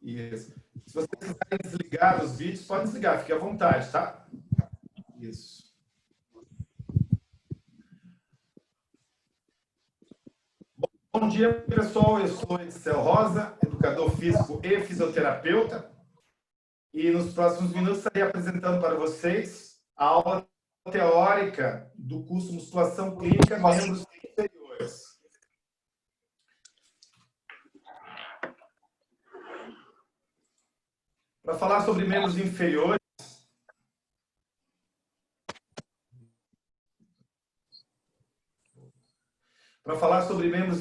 Isso. Se vocês quiserem desligar os vídeos, pode desligar, fique à vontade, tá? Isso. Bom dia, pessoal. Eu sou Edicel Rosa, educador físico e fisioterapeuta. E nos próximos minutos estarei apresentando para vocês a aula teórica do curso Musculação Clínica Membros Inferiores. Para falar sobre membros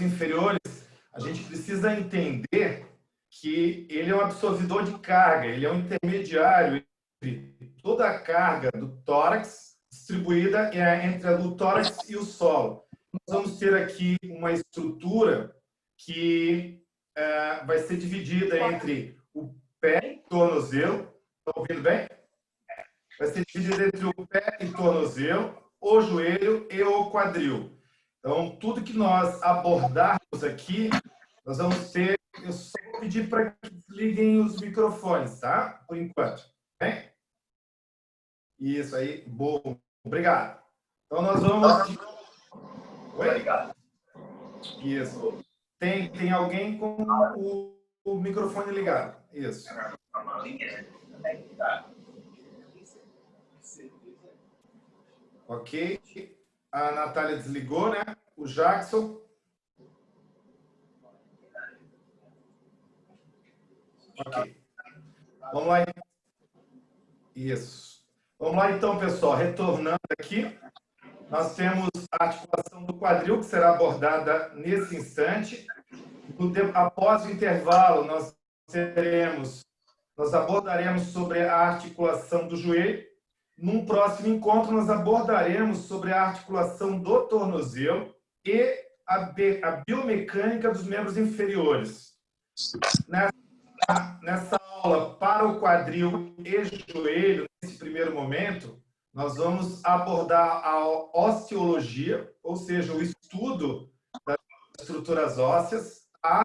inferiores, a gente precisa entender que ele é um absorvedor de carga, ele é um intermediário entre toda a carga do tórax distribuída entre o tórax e o solo. Nós vamos ter aqui uma estrutura que vai ser dividida entre o pé e tornozelo. Estão ouvindo bem? Vai ser dividida entre o pé e tornozelo, o joelho e o quadril. Então, tudo que nós abordarmos aqui, nós vamos ter... Eu só vou pedir para que desliguem os microfones, tá? Por enquanto. Bem? Isso aí. Bom. Obrigado. Então, nós vamos... Oi? Obrigado. Isso. Tem alguém com o microfone ligado. Isso. Ok. A Natália desligou, né? O Jackson. Ok. Vamos lá. Isso. Vamos lá, então, pessoal. Retornando aqui, nós temos a articulação do quadril, que será abordada nesse instante. Após o intervalo, nós abordaremos sobre a articulação do joelho. Num próximo encontro, nós abordaremos sobre a articulação do tornozelo e a biomecânica dos membros inferiores. Nessa aula para o quadril e joelho, nesse primeiro momento, nós vamos abordar a osteologia, ou seja, o estudo das estruturas ósseas, a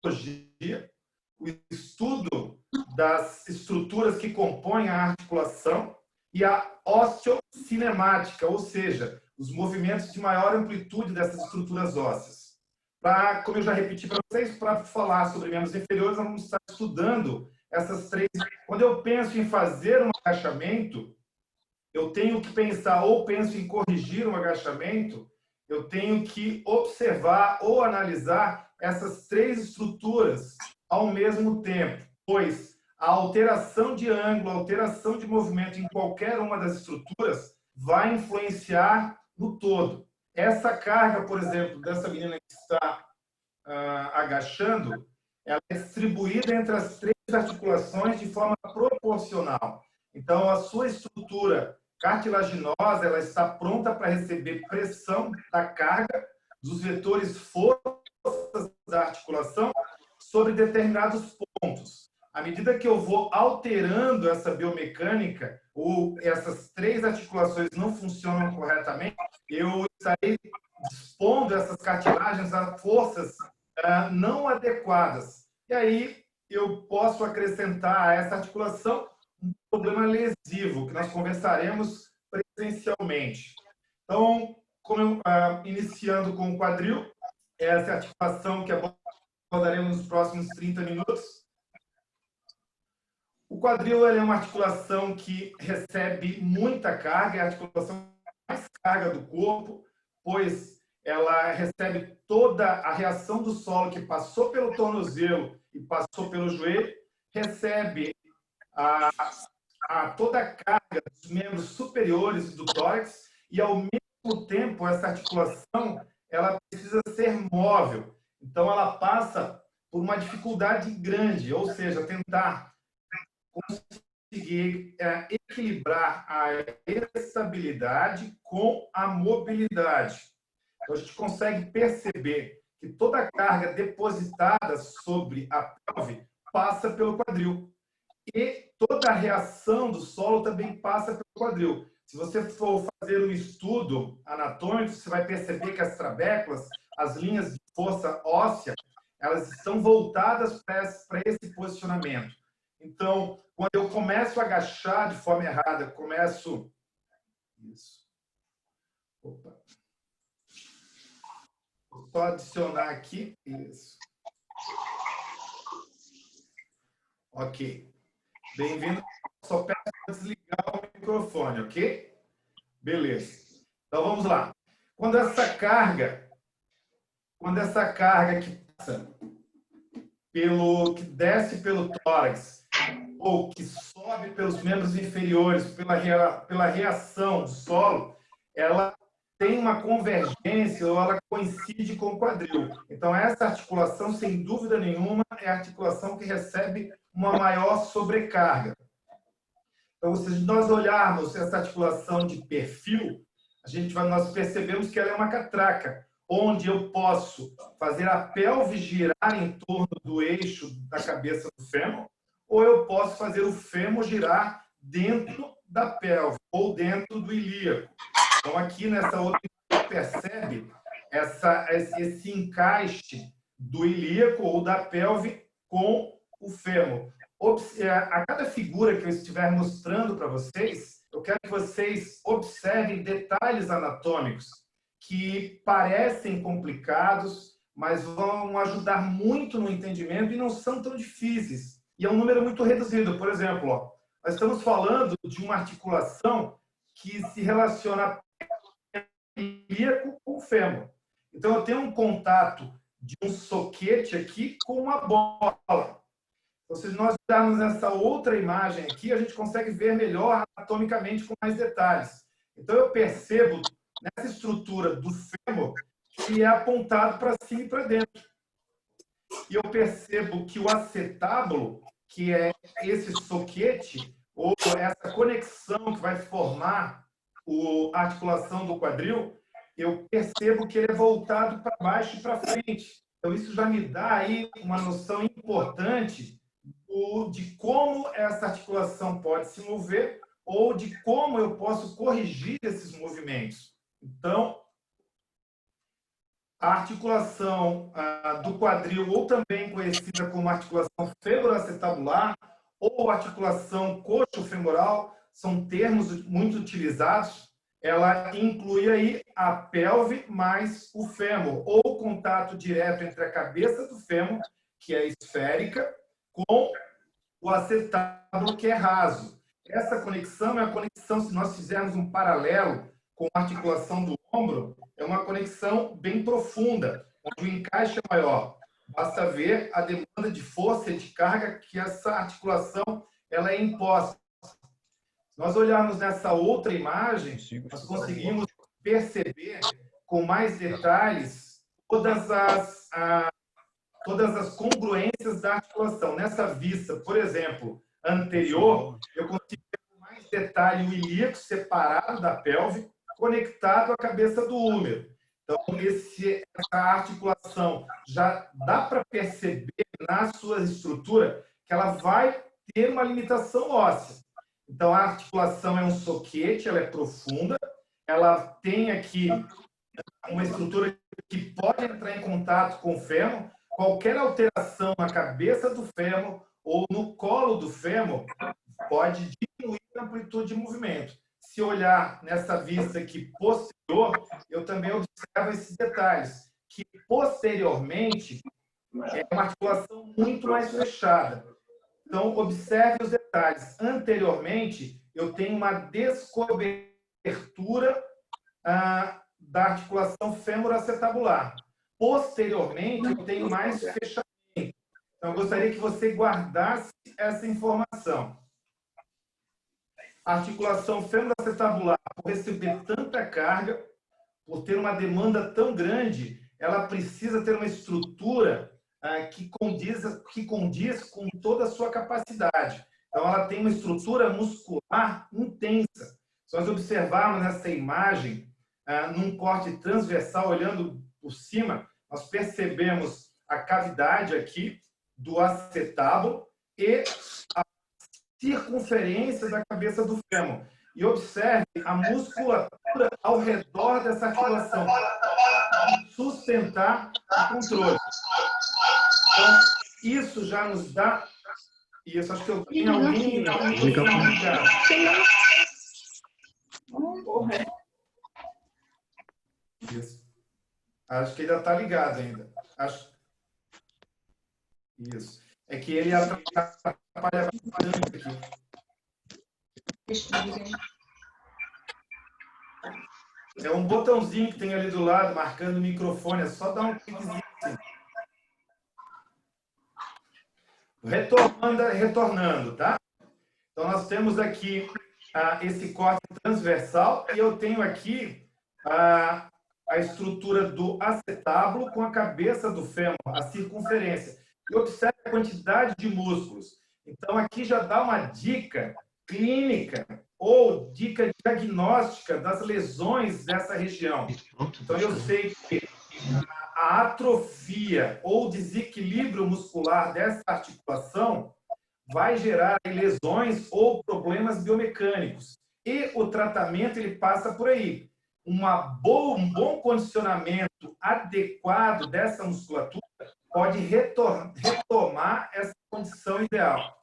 patologia, o estudo das estruturas que compõem a articulação e a osteocinemática, ou seja, os movimentos de maior amplitude dessas estruturas ósseas. Como eu já repeti para vocês, para falar sobre membros inferiores, nós vamos estar estudando essas três. Quando eu penso em fazer um agachamento, eu tenho que pensar, ou penso em corrigir um agachamento, eu tenho que observar ou analisar essas três estruturas ao mesmo tempo, pois a alteração de ângulo, a alteração de movimento em qualquer uma das estruturas vai influenciar no todo. Essa carga, por exemplo, dessa menina que está agachando, ela é distribuída entre as três articulações de forma proporcional. Então, a sua estrutura cartilaginosa, ela está pronta para receber pressão da carga dos vetores forças da articulação sobre determinados pontos. À medida que eu vou alterando essa biomecânica, ou essas três articulações não funcionam corretamente, eu estarei expondo essas cartilagens a forças não adequadas. E aí eu posso acrescentar a essa articulação um problema lesivo, que nós conversaremos presencialmente. Então, iniciando com o quadril, essa é a articulação que abordaremos nos próximos 30 minutos. O quadril é uma articulação que recebe muita carga, é a articulação mais carga do corpo, pois ela recebe toda a reação do solo que passou pelo tornozelo e passou pelo joelho, recebe toda a carga dos membros superiores do tórax e, ao mesmo tempo, essa articulação ela precisa ser móvel. Então, ela passa por uma dificuldade grande, ou seja, tentar conseguir equilibrar a estabilidade com a mobilidade. Então, a gente consegue perceber que toda a carga depositada sobre a pelve passa pelo quadril. E toda a reação do solo também passa pelo quadril. Se você for fazer um estudo anatômico, você vai perceber que as trabéculas, as linhas de força óssea, elas estão voltadas para esse posicionamento. Então, quando eu começo a agachar de forma errada, começo... Isso. Opa. Vou só adicionar aqui. Isso. Ok. Bem-vindo. Só peço para desligar o microfone, ok? Beleza. Então, vamos lá. Quando essa carga que passa que desce pelo tórax ou que sobe pelos membros inferiores pela reação do solo, ela tem uma convergência ou ela coincide com o quadril. Então, essa articulação, sem dúvida nenhuma, é a articulação que recebe uma maior sobrecarga. Então, se nós olharmos essa articulação de perfil, nós percebemos que ela é uma catraca, onde eu posso fazer a pelve girar em torno do eixo da cabeça do fêmur, ou eu posso fazer o fêmur girar dentro da pelve, ou dentro do ilíaco. Então, aqui nessa outra, você percebe esse encaixe do ilíaco ou da pelve com o fêmur. A cada figura que eu estiver mostrando para vocês, eu quero que vocês observem detalhes anatômicos que parecem complicados, mas vão ajudar muito no entendimento e não são tão difíceis. E é um número muito reduzido. Por exemplo, ó, nós estamos falando de uma articulação que se relaciona ilíaco com o fêmur. Então, eu tenho um contato de um soquete aqui com uma bola. Então, se nós olharmos essa outra imagem aqui, a gente consegue ver melhor anatomicamente com mais detalhes. Então, eu percebo nessa estrutura do fêmur que é apontado para cima e para dentro. E eu percebo que o acetábulo, que é esse soquete, ou essa conexão que vai formar a articulação do quadril, eu percebo que ele é voltado para baixo e para frente. Então, isso já me dá aí uma noção importante de como essa articulação pode se mover ou de como eu posso corrigir esses movimentos. Então, a articulação do quadril, ou também conhecida como articulação femoroacetabular, ou articulação coxo-femoral, são termos muito utilizados. Ela inclui aí a pelve mais o fêmur, ou o contato direto entre a cabeça do fêmur, que é esférica, com o acetábulo, que é raso. Essa conexão é a conexão, se nós fizermos um paralelo com a articulação do ombro, é uma conexão bem profunda, onde o encaixe é maior. Basta ver a demanda de força e de carga que essa articulação ela é imposta. Se nós olharmos nessa outra imagem, nós conseguimos perceber com mais detalhes todas as congruências da articulação. Nessa vista, por exemplo, anterior, eu consigo ver com mais detalhe o ilíaco separado da pelve, conectado à cabeça do húmero. Então, essa articulação já dá para perceber na sua estrutura que ela vai ter uma limitação óssea. Então, a articulação é um soquete, ela é profunda, ela tem aqui uma estrutura que pode entrar em contato com o fêmur. Qualquer alteração na cabeça do fêmur ou no colo do fêmur pode diminuir a amplitude de movimento. Se olhar nessa vista aqui posterior, eu também observo esses detalhes, que posteriormente é uma articulação muito mais fechada. Então, observe os detalhes. Anteriormente, eu tenho uma descobertura da articulação femoroacetabular. Posteriormente, eu tenho mais fechamento. Então, eu gostaria que você guardasse essa informação. A articulação femoroacetabular, por receber tanta carga, por ter uma demanda tão grande, ela precisa ter uma estrutura que condiz com toda a sua capacidade. Então, ela tem uma estrutura muscular intensa. Se nós observarmos nessa imagem, num corte transversal, olhando por cima, nós percebemos a cavidade aqui do acetábulo e a circunferência da cabeça do fêmur. E observe a musculatura ao redor dessa articulação, sustentar o controle. Então, isso já nos dá... Isso, acho que eu tenho alguém ligado. Isso. Acho que ele ainda está ligado ainda. Acho... Isso. É que ele atrapalha bastante aqui. É um botãozinho que tem ali do lado, marcando o microfone. É só dar um cliquezinho assim. Retornando, tá? Então, nós temos aqui esse corte transversal e eu tenho aqui a estrutura do acetábulo com a cabeça do fêmur, a circunferência. E observe a quantidade de músculos. Então, aqui já dá uma dica clínica ou dica diagnóstica das lesões dessa região. Então, eu sei que a atrofia ou desequilíbrio muscular dessa articulação vai gerar lesões ou problemas biomecânicos. E o tratamento ele passa por aí. Um bom condicionamento adequado dessa musculatura pode retomar essa condição ideal.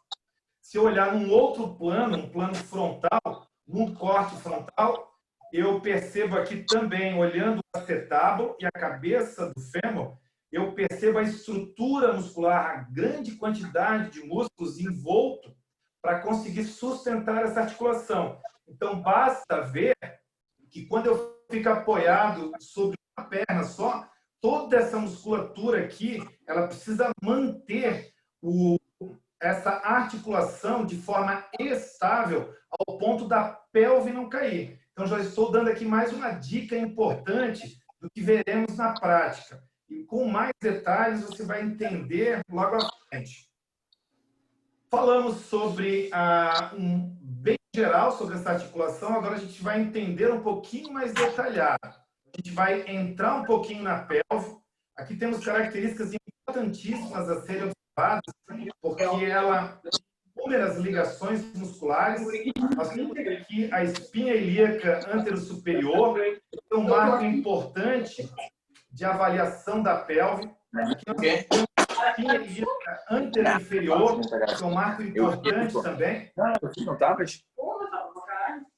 Se eu olhar num outro plano, um plano frontal, num corte frontal, eu percebo aqui também, olhando o acetábulo e a cabeça do fêmur, eu percebo a estrutura muscular, a grande quantidade de músculos envolto para conseguir sustentar essa articulação. Então, basta ver que quando eu fico apoiado sobre uma perna só, toda essa musculatura aqui, ela precisa manter essa articulação de forma estável ao ponto da pelve não cair. Então, já estou dando aqui mais uma dica importante do que veremos na prática. E com mais detalhes você vai entender logo à frente. Falamos sobre bem geral sobre essa articulação, agora a gente vai entender um pouquinho mais detalhado. A gente vai entrar um pouquinho na pelve. Aqui temos características importantíssimas a serem observadas, porque ela tem inúmeras ligações musculares. Nós temos aqui a espinha ilíaca antero-superior, que é um marco importante de avaliação da pelve. Aqui nós temos a espinha ilíaca antero-inferior, que é um marco importante também. Não estava?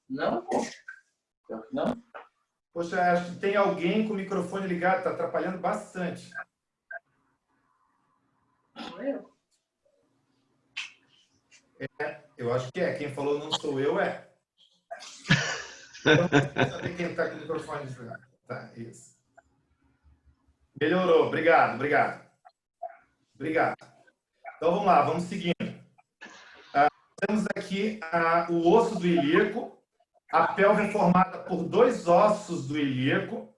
Não? Não? Poxa, acho que tem alguém com o microfone ligado, está atrapalhando bastante. Eu acho que é. Quem falou não sou eu, é. Vamos saber quem está com o microfone desligado. Tá, isso. Melhorou. Obrigado, obrigado. Obrigado. Então, vamos lá, vamos seguindo. Temos aqui o osso do ilíaco. A pelve é formada por 2 ossos do ilíaco.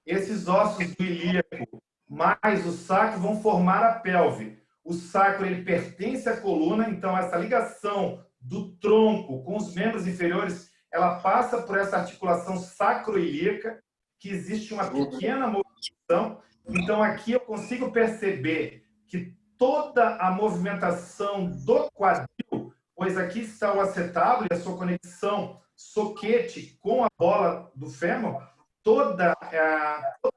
Esses ossos do ilíaco mais o sacro vão formar a pelve. O sacro ele pertence à coluna, então essa ligação do tronco com os membros inferiores, ela passa por essa articulação sacroilíaca, que existe uma pequena movimentação. Então aqui eu consigo perceber que toda a movimentação do quadril, pois aqui está o acetábulo e a sua conexão soquete com a bola do fêmur, toda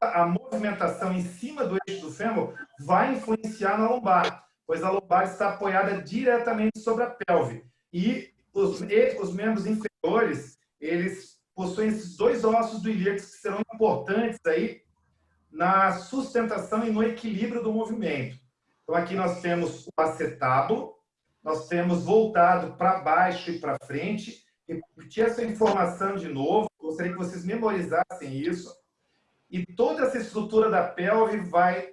a movimentação em cima do eixo do fêmur vai influenciar na lombar, pois a lombar está apoiada diretamente sobre a pelve. E os membros inferiores, eles possuem esses 2 ossos do ilíaco que serão importantes aí na sustentação e no equilíbrio do movimento. Então, aqui nós temos o acetábulo, nós temos voltado para baixo e para frente. Repetir essa informação de novo, gostaria que vocês memorizassem isso. E toda essa estrutura da pelve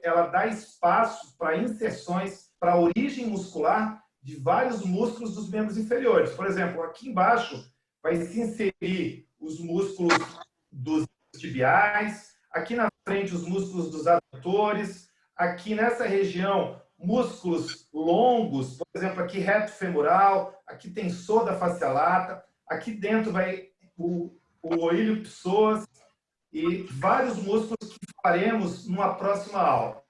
ela dá espaço para inserções, para a origem muscular de vários músculos dos membros inferiores. Por exemplo, aqui embaixo vai se inserir os músculos dos tibiais, aqui na frente os músculos dos adutores, aqui nessa região músculos longos, por exemplo, aqui reto femoral, aqui tensor da face lata, aqui dentro vai o ilho psoas e vários músculos que faremos numa próxima aula.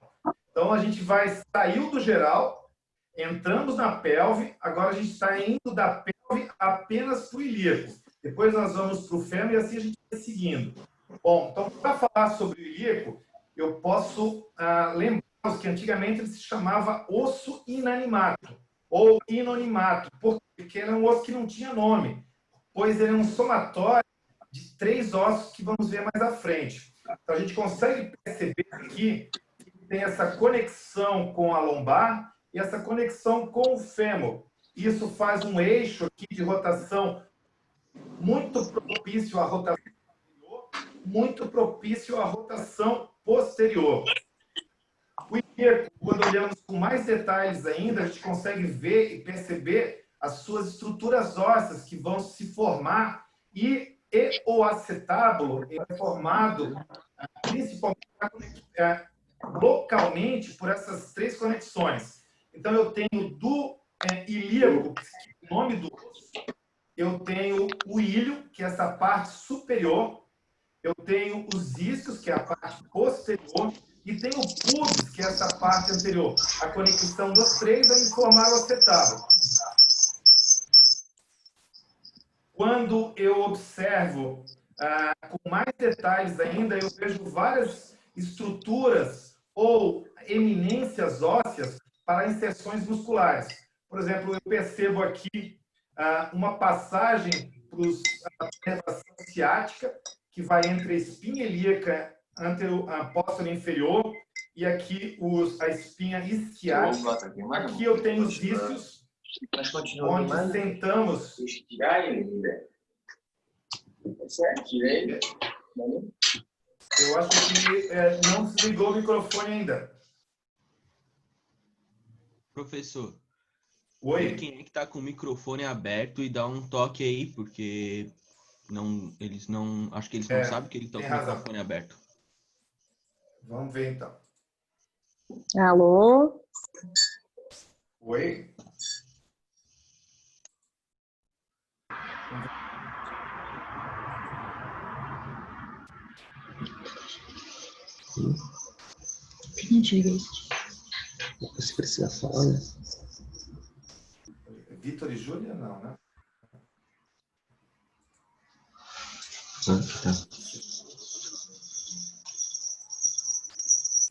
Então, a gente saiu do geral, entramos na pelve, agora a gente está indo da pelve apenas para o ilíaco. Depois nós vamos para o fêmur e assim a gente vai seguindo. Bom, então, para falar sobre o ilíaco, eu posso lembrar que antigamente ele se chamava osso inanimato ou inonimato, porque era um osso que não tinha nome, pois ele é um somatório de 3 ossos que vamos ver mais à frente. Então, a gente consegue perceber aqui que tem essa conexão com a lombar e essa conexão com o fêmur. Isso faz um eixo aqui de rotação muito propício à rotação anterior, muito propício à rotação posterior. O ilíaco, quando olhamos com mais detalhes ainda, a gente consegue ver e perceber as suas estruturas ósseas que vão se formar e o acetábulo é formado principalmente localmente por essas 3 conexões. Então, eu tenho do ilíaco, que é o nome do osso, eu tenho o ilho, que é essa parte superior, eu tenho os isquios, que é a parte posterior, e tenho o pubis, que é essa parte anterior. A conexão dos 3 vai me formar o acetábulo. Quando eu observo com mais detalhes ainda, eu vejo várias estruturas ou eminências ósseas para inserções musculares. Por exemplo, eu percebo aqui uma passagem para a nervação ciática, que vai entre a espinha ilíaca posterior inferior e aqui a espinha isquiática. Aqui eu tenho os isquios, onde sentamos. Eu acho que não desligou o microfone ainda. Professor, oi? quem é que está com o microfone aberto e dá um toque aí, porque eles não, acho que eles não sabem que ele está com o microfone aberto. Vamos ver então. Alô? Oi? Você precisa falar, né? Vitor e Júlia, não, né? Tá.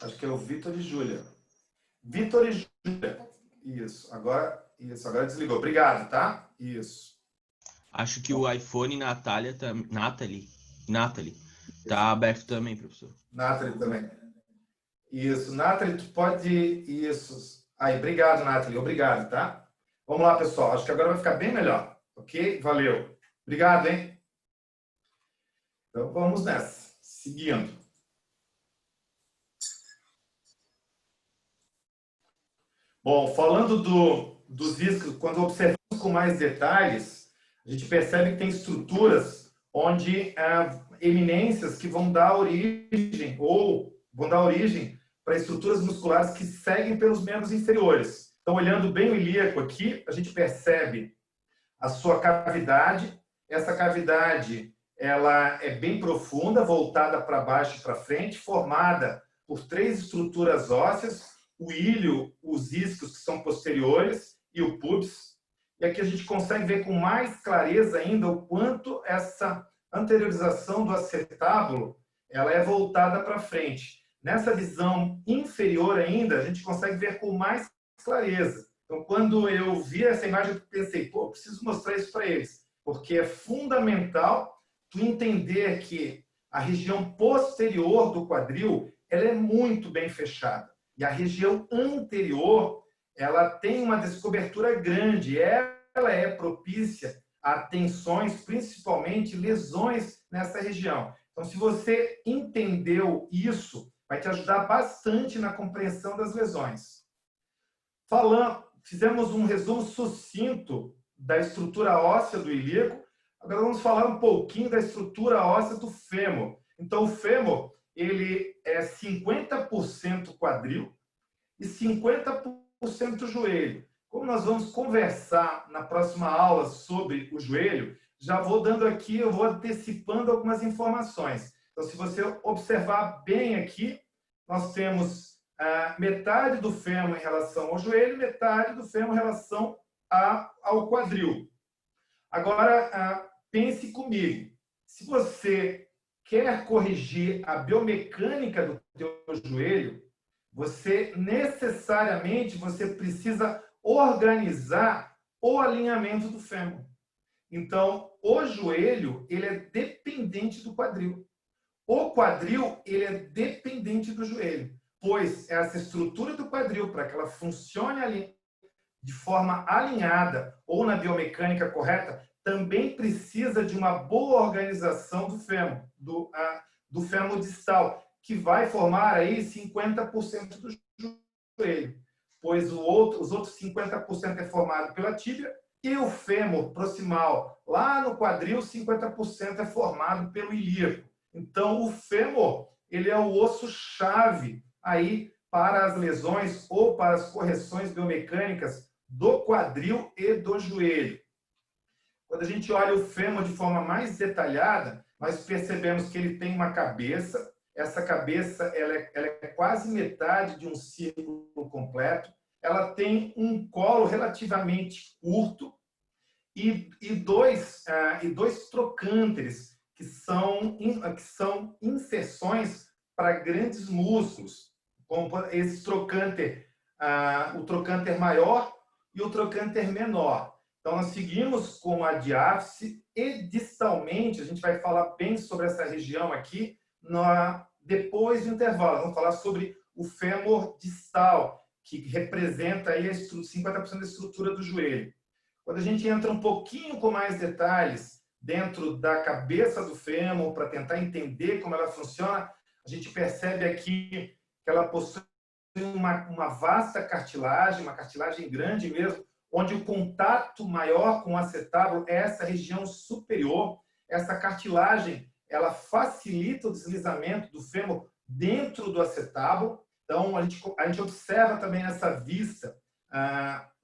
Acho que é o Vitor e Júlia. Vitor e Júlia. Isso, agora desligou. Obrigado, tá? Isso. Acho que o iPhone Nathalie tá aberto também, professor. Nathalie também. Isso, Nathalie, tu pode... Isso. Aí, obrigado, Nathalie. Obrigado, tá? Vamos lá, pessoal. Acho que agora vai ficar bem melhor. Ok? Valeu. Obrigado, hein? Então, vamos nessa. Seguindo. Bom, falando dos isquios, quando observamos com mais detalhes, a gente percebe que tem estruturas onde eminências que vão dar origem para estruturas musculares que seguem pelos membros inferiores. Então, olhando bem o ilíaco aqui, a gente percebe a sua cavidade. Essa cavidade ela é bem profunda, voltada para baixo e para frente, formada por 3 estruturas ósseas, o ilho, os isquios, que são posteriores, e o pubis. E aqui a gente consegue ver com mais clareza ainda o quanto essa anteriorização do acetábulo ela é voltada para frente. Nessa visão inferior ainda, a gente consegue ver com mais clareza. Então, quando eu vi essa imagem, eu pensei, pô, preciso mostrar isso para eles, porque é fundamental tu entender que a região posterior do quadril ela é muito bem fechada. E a região anterior, ela tem uma descobertura grande. Ela é propícia a tensões, principalmente lesões nessa região. Então, se você entendeu isso, vai te ajudar bastante na compreensão das lesões. Fizemos um resumo sucinto da estrutura óssea do ilíaco. Agora vamos falar um pouquinho da estrutura óssea do fêmur. Então, o fêmur ele é 50% quadril e 50% joelho. Como nós vamos conversar na próxima aula sobre o joelho, já vou dando aqui, eu vou antecipando algumas informações. Então, se você observar bem aqui, nós temos metade do fêmur em relação ao joelho, metade do fêmur em relação ao quadril. Agora, pense comigo. Se você quer corrigir a biomecânica do teu joelho, você necessariamente precisa organizar o alinhamento do fêmur. Então, o joelho, ele é dependente do quadril. O quadril, ele é dependente do joelho, pois essa estrutura do quadril, para que ela funcione ali de forma alinhada ou na biomecânica correta, também precisa de uma boa organização do fêmur, do fêmur distal, que vai formar aí 50% do joelho, pois os outros 50% é formado pela tíbia e o fêmur proximal, lá no quadril, 50% é formado pelo ilíaco. Então, o fêmur, ele é o osso-chave aí para as lesões ou para as correções biomecânicas do quadril e do joelho. Quando a gente olha o fêmur de forma mais detalhada, nós percebemos que ele tem uma cabeça. Essa cabeça ela é quase metade de um círculo completo. Ela tem um colo relativamente curto e dois trocânteres, que são inserções para grandes músculos, como esse trocânter, o trocânter maior e o trocânter menor. Então, nós seguimos com a diáfise e distalmente, a gente vai falar bem sobre essa região aqui depois do intervalo. Vamos falar sobre o fêmur distal, que representa aí 50% da estrutura do joelho. Quando a gente entra um pouquinho com mais detalhes dentro da cabeça do fêmur, para tentar entender como ela funciona, a gente percebe aqui que ela possui uma vasta cartilagem, uma cartilagem grande mesmo, onde o contato maior com o acetábulo é essa região superior. Essa cartilagem, ela facilita o deslizamento do fêmur dentro do acetábulo. Então, a gente observa também nessa vista,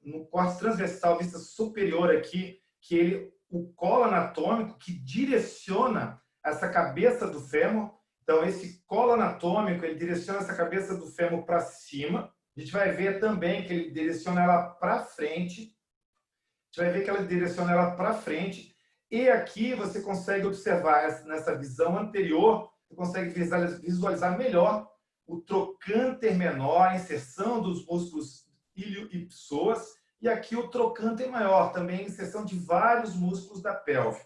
no corte transversal, vista superior aqui, que o colo anatômico que direciona essa cabeça do fêmur. Então, esse colo anatômico, ele direciona essa cabeça do fêmur para cima. A gente vai ver também que ele direciona ela para frente. A gente vai ver que ela direciona ela para frente. E aqui você consegue observar, nessa visão anterior, você consegue visualizar melhor o trocânter menor, a inserção dos músculos ilho e psoas. E aqui o trocânter maior, também a inserção de vários músculos da pelve.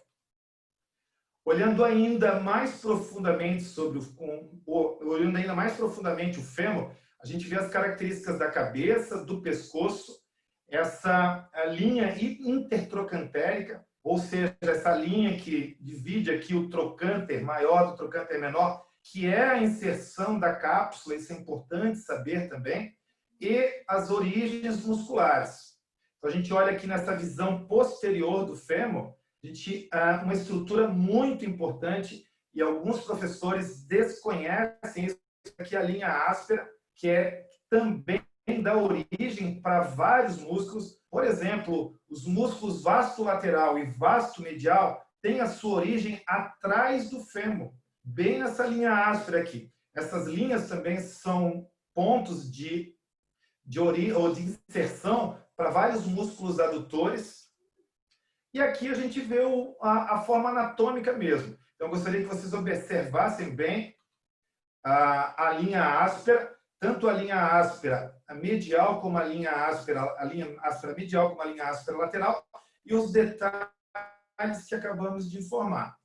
Olhando ainda mais profundamente o fêmur, a gente vê as características da cabeça, do pescoço, essa linha intertrocantérica, ou seja, essa linha que divide aqui o trocânter maior do trocânter menor, que é a inserção da cápsula, isso é importante saber também, e as origens musculares. Então, a gente olha aqui nessa visão posterior do fêmur, uma estrutura muito importante, e alguns professores desconhecem isso, aqui a linha áspera, que também dá origem para vários músculos. Por exemplo, os músculos vasto lateral e vasto medial têm a sua origem atrás do fêmur, bem nessa linha áspera aqui. Essas linhas também são pontos de inserção para vários músculos adutores. E aqui a gente vê a forma anatômica mesmo. Então, eu gostaria que vocês observassem bem a linha áspera, tanto a linha áspera medial como a linha áspera medial como a linha áspera lateral, e os detalhes que acabamos de informar.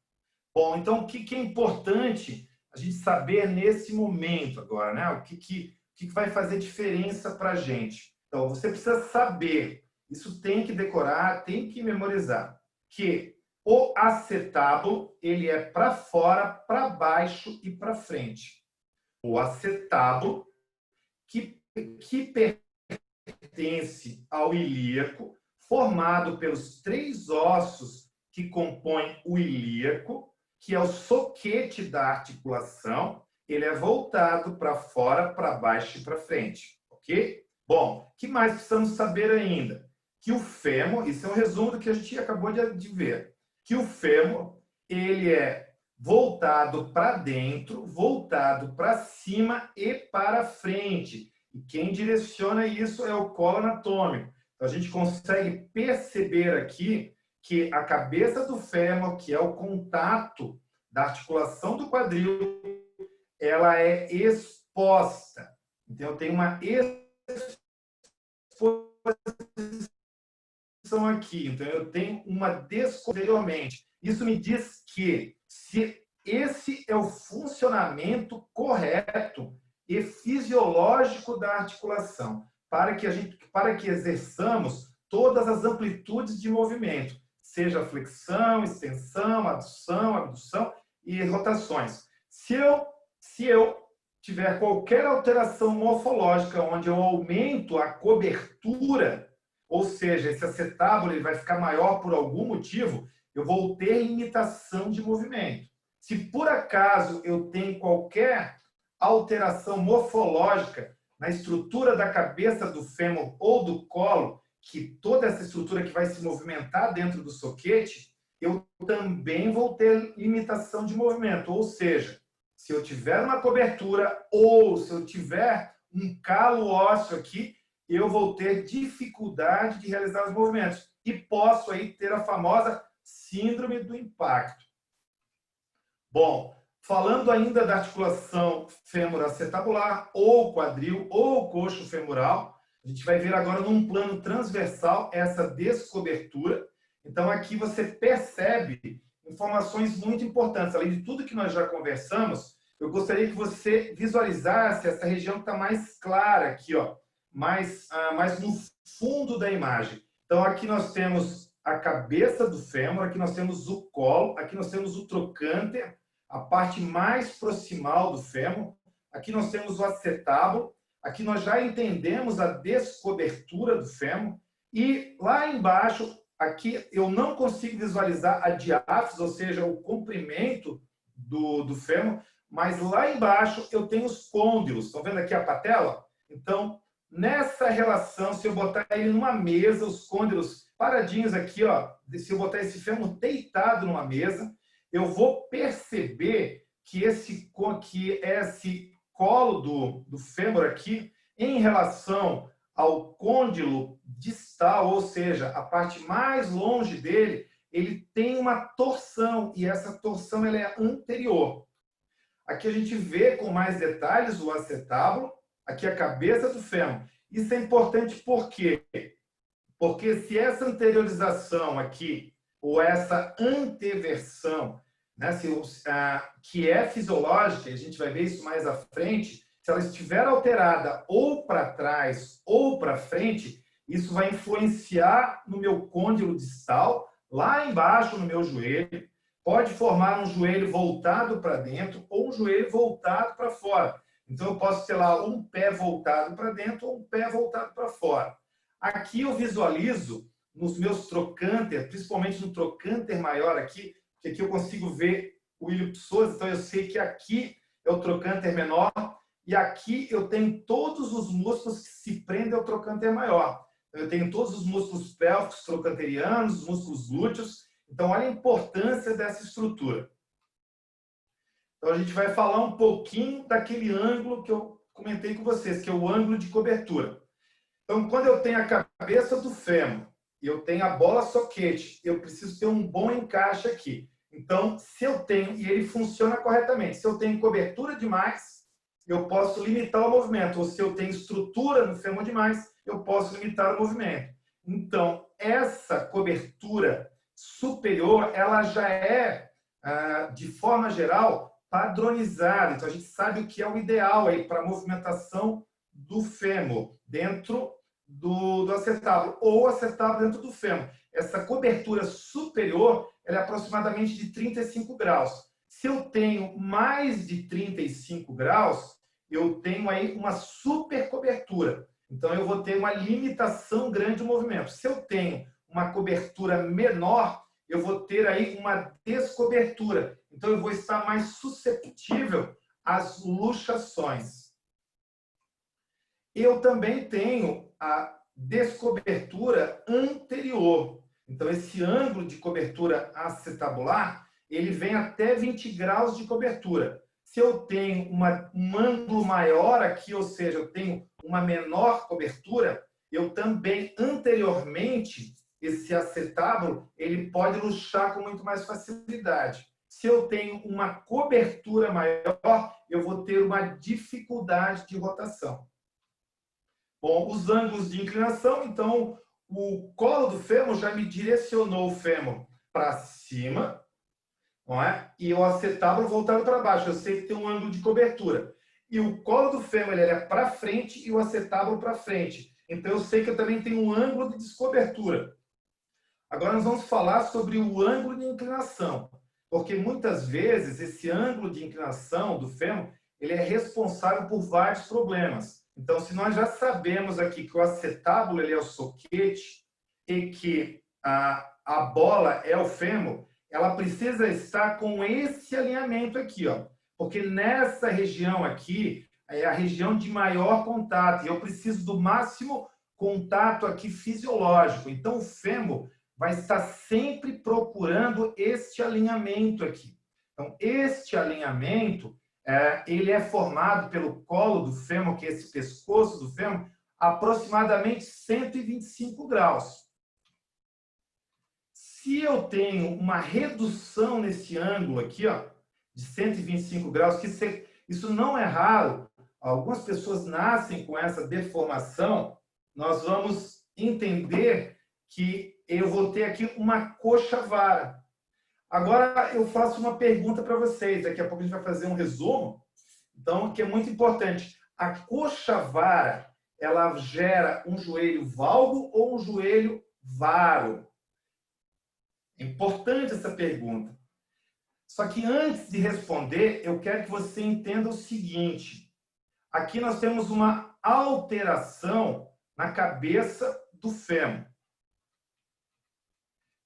Bom, então, o que é importante a gente saber nesse momento agora, né? O que vai fazer diferença para a gente? Então, você precisa saber, isso tem que decorar, tem que memorizar, que o acetábulo, ele é para fora, para baixo e para frente. O acetábulo, que pertence ao ilíaco, formado pelos 3 ossos que compõem o ilíaco, que é o soquete da articulação, ele é voltado para fora, para baixo e para frente, ok? Bom, o que mais precisamos saber ainda? Que o fêmur, isso é um resumo do que a gente acabou de ver, que o fêmur, ele é voltado para dentro, voltado para cima e para frente. E quem direciona isso é o colo anatômico. Então, a gente consegue perceber aqui que a cabeça do fêmur, que é o contato da articulação do quadril, ela é exposta. Então, eu tenho uma exposição aqui. Então, eu tenho uma descoberturamente. Isso me diz que se esse é o funcionamento correto e fisiológico da articulação, para que exerçamos todas as amplitudes de movimento, seja flexão, extensão, adução, abdução e rotações. Se eu tiver qualquer alteração morfológica onde eu aumento a cobertura, ou seja, esse acetábulo ele vai ficar maior por algum motivo, eu vou ter limitação de movimento. Se por acaso eu tenho qualquer alteração morfológica na estrutura da cabeça do fêmur ou do colo, que toda essa estrutura que vai se movimentar dentro do soquete, eu também vou ter limitação de movimento. Ou seja, se eu tiver uma cobertura ou se eu tiver um calo ósseo aqui, eu vou ter dificuldade de realizar os movimentos. E posso aí ter a famosa síndrome do impacto. Bom, falando ainda da articulação fêmur-acetabular, ou quadril, ou coxo femoral, a gente vai ver agora num plano transversal essa descobertura. Então, aqui você percebe informações muito importantes. Além de tudo que nós já conversamos, eu gostaria que você visualizasse essa região que está mais clara aqui, ó, mais no fundo da imagem. Então, aqui nós temos a cabeça do fêmur, aqui nós temos o colo, aqui nós temos o trocânter, a parte mais proximal do fêmur, aqui nós temos o acetábulo, aqui nós já entendemos a descobertura do fêmur, e lá embaixo, aqui eu não consigo visualizar a diáfise, ou seja, o comprimento do fêmur, mas lá embaixo eu tenho os côndilos. Estão vendo aqui a patela? Então, nessa relação, se eu botar ele numa mesa, os côndilos paradinhos aqui, ó, se eu botar esse fêmur deitado numa mesa, eu vou perceber que esse colo do fêmur aqui, em relação ao côndilo distal, ou seja, a parte mais longe dele, ele tem uma torção, e essa torção ela é anterior. Aqui a gente vê com mais detalhes o acetábulo, aqui a cabeça do fêmur. Isso é importante por quê? Porque se essa anteriorização aqui, ou essa anteversão, né, que é fisiológica, e a gente vai ver isso mais à frente, se ela estiver alterada ou para trás ou para frente, isso vai influenciar no meu côndilo distal, lá embaixo no meu joelho, pode formar um joelho voltado para dentro ou um joelho voltado para fora. Então, eu posso ter lá um pé voltado para dentro ou um pé voltado para fora. Aqui eu visualizo nos meus trocânter, principalmente no trocânter maior aqui, que aqui eu consigo ver o ilipsoso, então eu sei que aqui é o trocânter menor e aqui eu tenho todos os músculos que se prendem ao trocânter maior. Eu tenho todos os músculos pélvicos trocanterianos, os músculos glúteos. Então, olha a importância dessa estrutura. Então, a gente vai falar um pouquinho daquele ângulo que eu comentei com vocês, que é o ângulo de cobertura. Então, quando eu tenho a cabeça do fêmur e eu tenho a bola soquete, eu preciso ter um bom encaixe aqui. Então, se eu tenho, e ele funciona corretamente, se eu tenho cobertura demais, eu posso limitar o movimento. Ou se eu tenho estrutura no fêmur demais, eu posso limitar o movimento. Então, essa cobertura superior, ela já é, de forma geral, padronizada. Então, a gente sabe o que é o ideal aí para a movimentação do fêmur dentro do acetábulo, ou acetábulo dentro do fêmur. Essa cobertura superior, ela é aproximadamente de 35 graus. Se eu tenho mais de 35 graus, eu tenho aí uma super cobertura. Então, eu vou ter uma limitação grande do movimento. Se eu tenho uma cobertura menor, eu vou ter aí uma descobertura. Então, eu vou estar mais susceptível às luxações. Eu também tenho a descobertura anterior. Então, esse ângulo de cobertura acetabular, ele vem até 20 graus de cobertura. Se eu tenho um ângulo maior aqui, ou seja, eu tenho uma menor cobertura, eu também, anteriormente, esse acetábulo, ele pode luxar com muito mais facilidade. Se eu tenho uma cobertura maior, eu vou ter uma dificuldade de rotação. Bom, os ângulos de inclinação, então, o colo do fêmur já me direcionou o fêmur para cima, não é? E o acetábulo voltado para baixo. Eu sei que tem um ângulo de cobertura. E o colo do fêmur ele é para frente e o acetábulo para frente. Então, eu sei que eu também tenho um ângulo de descobertura. Agora, nós vamos falar sobre o ângulo de inclinação. Porque, muitas vezes, esse ângulo de inclinação do fêmur ele é responsável por vários problemas. Então, se nós já sabemos aqui que o acetábulo ele é o soquete e que a bola é o fêmur, ela precisa estar com esse alinhamento aqui, ó. Porque nessa região aqui é a região de maior contato. E eu preciso do máximo contato aqui fisiológico. Então, o fêmur vai estar sempre procurando este alinhamento aqui. Então, este alinhamento, ele é formado pelo colo do fêmur, que é esse pescoço do fêmur, aproximadamente 125 graus. Se eu tenho uma redução nesse ângulo aqui, ó, de 125 graus, que isso não é raro, algumas pessoas nascem com essa deformação, nós vamos entender que eu vou ter aqui uma coxa-vara. Agora, eu faço uma pergunta para vocês. Daqui a pouco a gente vai fazer um resumo. Então, que é muito importante. A coxa-vara, ela gera um joelho valgo ou um joelho varo? É importante essa pergunta. Só que antes de responder, eu quero que você entenda o seguinte. Aqui nós temos uma alteração na cabeça do fêmur.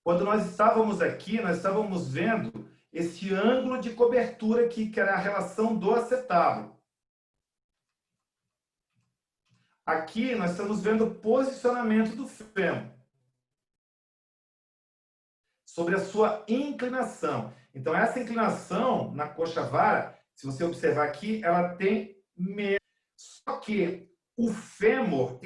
Quando nós estávamos aqui, nós estávamos vendo esse ângulo de cobertura aqui, que era a relação do acetábulo. Aqui nós estamos vendo o posicionamento do fêmur sobre a sua inclinação. Então, essa inclinação na coxa-vara, se você observar aqui, ela tem menos. Só que o fêmur,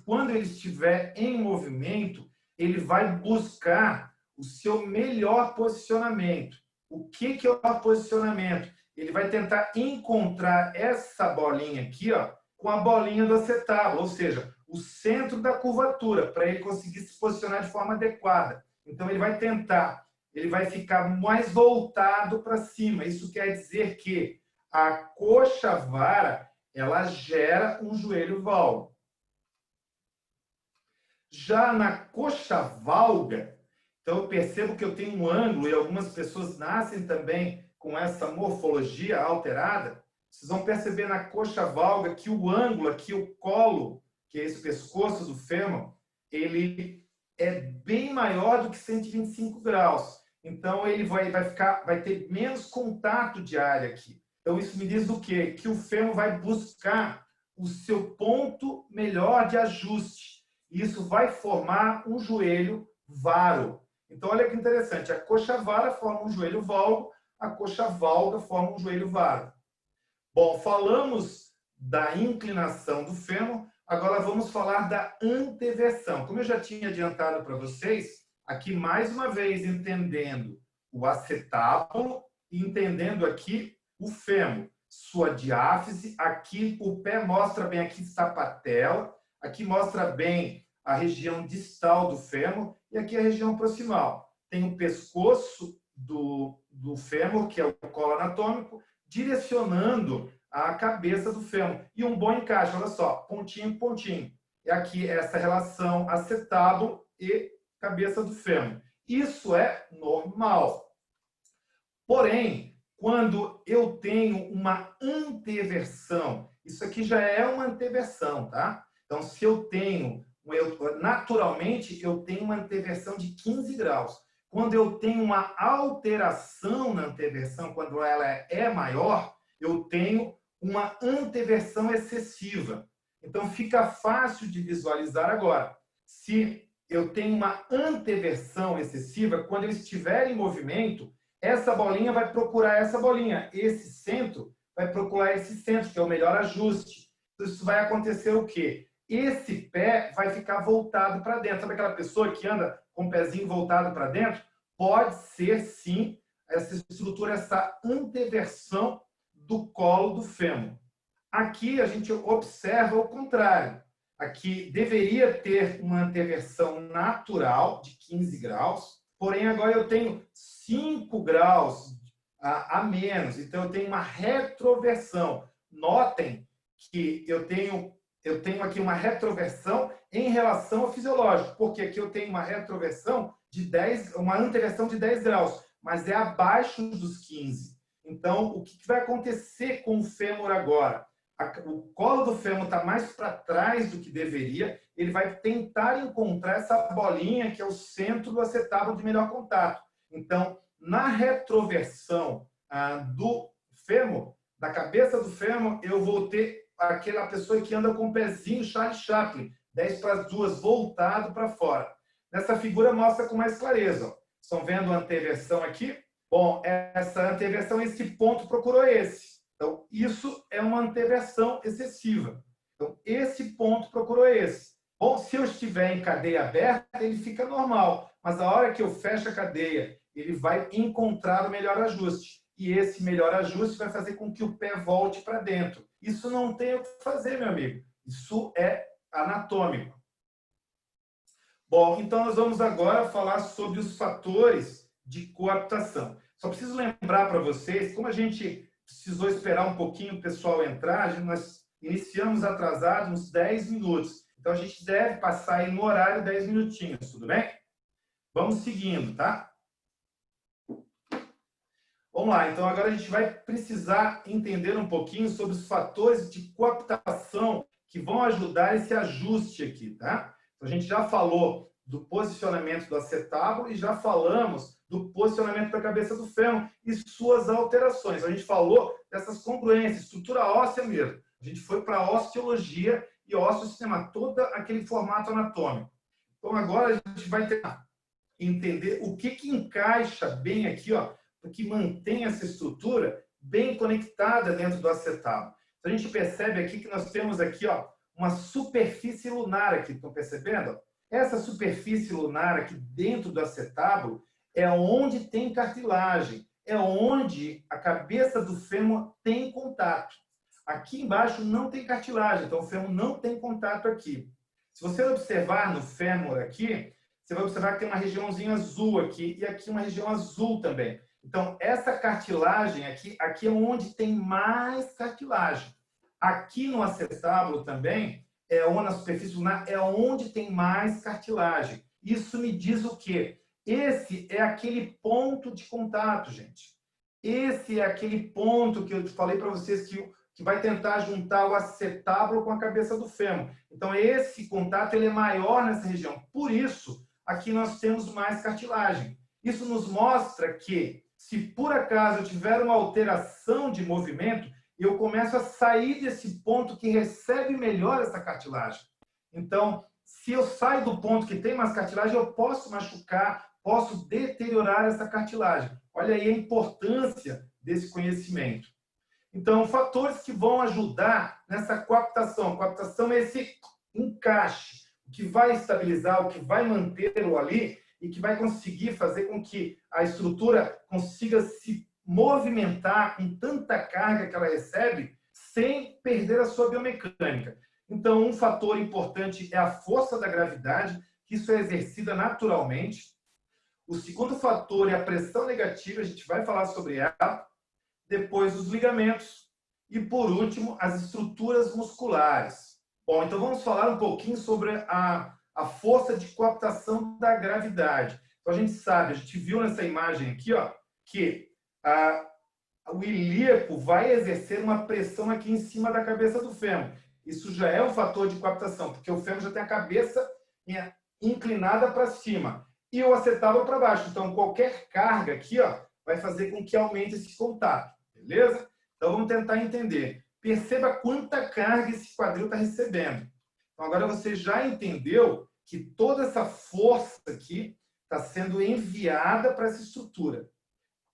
quando ele estiver em movimento, ele vai buscar o seu melhor posicionamento. O que é o melhor posicionamento? Ele vai tentar encontrar essa bolinha aqui, ó, com a bolinha do acetábulo, ou seja, o centro da curvatura, para ele conseguir se posicionar de forma adequada. Então, ele vai tentar, ele vai ficar mais voltado para cima. Isso quer dizer que a coxa-vara, ela gera um joelho valgo. Já na coxa valga, então eu percebo que eu tenho um ângulo, e algumas pessoas nascem também com essa morfologia alterada. Vocês vão perceber na coxa valga que o ângulo aqui, o colo, que é esse pescoço do fêmur, ele é bem maior do que 125 graus. Então, ele vai ter menos contato de área aqui. Então, isso me diz do quê? Que o fêmur vai buscar o seu ponto melhor de ajuste. Isso vai formar um joelho varo. Então, olha que interessante. A coxa-vara forma um joelho valgo, a coxa-valga forma um joelho varo. Bom, falamos da inclinação do fêmur, agora vamos falar da anteversão. Como eu já tinha adiantado para vocês, aqui mais uma vez entendendo o acetábulo e entendendo aqui o fêmur, sua diáfise. Aqui o pé mostra bem, aqui está a patela, aqui mostra bem a região distal do fêmur e aqui a região proximal. Tem o pescoço do fêmur, que é o colo anatômico, direcionando a cabeça do fêmur. E um bom encaixe, olha só, pontinho, pontinho. E aqui essa relação acetábulo e cabeça do fêmur. Isso é normal. Porém, quando eu tenho uma anteversão, isso aqui já é uma anteversão, tá? Então, se eu tenho, naturalmente, eu tenho uma anteversão de 15 graus. Quando eu tenho uma alteração na anteversão, quando ela é maior, eu tenho uma anteversão excessiva. Então, fica fácil de visualizar agora. Se eu tenho uma anteversão excessiva, quando eu estiver em movimento, essa bolinha vai procurar essa bolinha. Esse centro vai procurar esse centro, que é o melhor ajuste. Então, isso vai acontecer o quê? Esse pé vai ficar voltado para dentro. Sabe aquela pessoa que anda com o pezinho voltado para dentro? Pode ser, sim, essa estrutura, essa anteversão do colo do fêmur. Aqui a gente observa o contrário. aqui deveria ter uma anteversão natural de 15 graus, porém agora eu tenho 5 graus a menos, então eu tenho uma retroversão. Notem que eu tenho aqui uma retroversão em relação ao fisiológico, porque aqui eu tenho uma retroversão de 10, uma anteversão de 10 graus, mas é abaixo dos 15. Então, o que vai acontecer com o fêmur agora? O colo do fêmur está mais para trás do que deveria, ele vai tentar encontrar essa bolinha que é o centro do acetábulo de melhor contato. Então, na retroversão do fêmur, da cabeça do fêmur, eu vou ter aquela pessoa que anda com o pezinho Charlie Chaplin, 10 para as 2, voltado para fora. Nessa figura mostra com mais clareza. Ó. Estão vendo a anteversão aqui? Bom, essa anteversão, esse ponto procurou esse. Então, isso é uma anteversão excessiva. Então, esse ponto procurou esse. Bom, se eu estiver em cadeia aberta, ele fica normal. Mas a hora que eu fecho a cadeia, ele vai encontrar o melhor ajuste. E esse melhor ajuste vai fazer com que o pé volte para dentro. Isso não tem o que fazer, meu amigo. Isso é anatômico. Bom, então nós vamos agora falar sobre os fatores de coaptação. Só preciso lembrar para vocês, como a gente precisou esperar um pouquinho o pessoal entrar, nós iniciamos atrasado uns 10 minutos. Então a gente deve passar aí no horário 10 minutinhos, tudo bem? Vamos seguindo, tá? Vamos lá, então agora a gente vai precisar entender um pouquinho sobre os fatores de coaptação que vão ajudar esse ajuste aqui, tá? Então, a gente já falou do posicionamento do acetábulo e já falamos do posicionamento da cabeça do fêmur e suas alterações. A gente falou dessas congruências, estrutura óssea mesmo. A gente foi para a osteologia e osteosistema, todo aquele formato anatômico. Então, agora a gente vai tentar entender o que encaixa bem aqui, ó, que mantém essa estrutura bem conectada dentro do acetábulo. Então, a gente percebe aqui que nós temos aqui, ó, uma superfície lunar aqui, estão percebendo? Essa superfície lunar aqui dentro do acetábulo é onde tem cartilagem, é onde a cabeça do fêmur tem contato. Aqui embaixo não tem cartilagem, então o fêmur não tem contato aqui. Se você observar no fêmur aqui, você vai observar que tem uma regiãozinha azul aqui e aqui uma região azul também. Então, essa cartilagem aqui é onde tem mais cartilagem. Aqui no acetábulo também, na superfície lunar, é onde tem mais cartilagem. Isso me diz o quê? Esse é aquele ponto de contato, gente. Esse é aquele ponto que eu falei para vocês que vai tentar juntar o acetábulo com a cabeça do fêmur. Então, esse contato ele é maior nessa região. Por isso, aqui nós temos mais cartilagem. Isso nos mostra que, se por acaso eu tiver uma alteração de movimento, eu começo a sair desse ponto que recebe melhor essa cartilagem. Então, se eu saio do ponto que tem mais cartilagem, eu posso machucar, posso deteriorar essa cartilagem. Olha aí a importância desse conhecimento. Então, fatores que vão ajudar nessa coaptação. Coaptação é esse encaixe, o que vai estabilizar, o que vai mantê-lo ali e que vai conseguir fazer com que a estrutura consiga se movimentar com tanta carga que ela recebe sem perder a sua biomecânica. Então, um fator importante é a força da gravidade, que isso é exercida naturalmente. O segundo fator é a pressão negativa, a gente vai falar sobre ela. Depois, os ligamentos. E, por último, as estruturas musculares. Bom, então vamos falar um pouquinho sobre a força de coaptação da gravidade. Então, a gente sabe, a gente viu nessa imagem aqui, ó, que o ilíaco vai exercer uma pressão aqui em cima da cabeça do fêmur. Isso já é um fator de coaptação, porque o fêmur já tem a cabeça inclinada para cima e o acetábulo para baixo. Então, qualquer carga aqui, ó, vai fazer com que aumente esse contato, beleza? Então, vamos tentar entender. Perceba quanta carga esse quadril está recebendo. Então, agora você já entendeu que toda essa força aqui está sendo enviada para essa estrutura,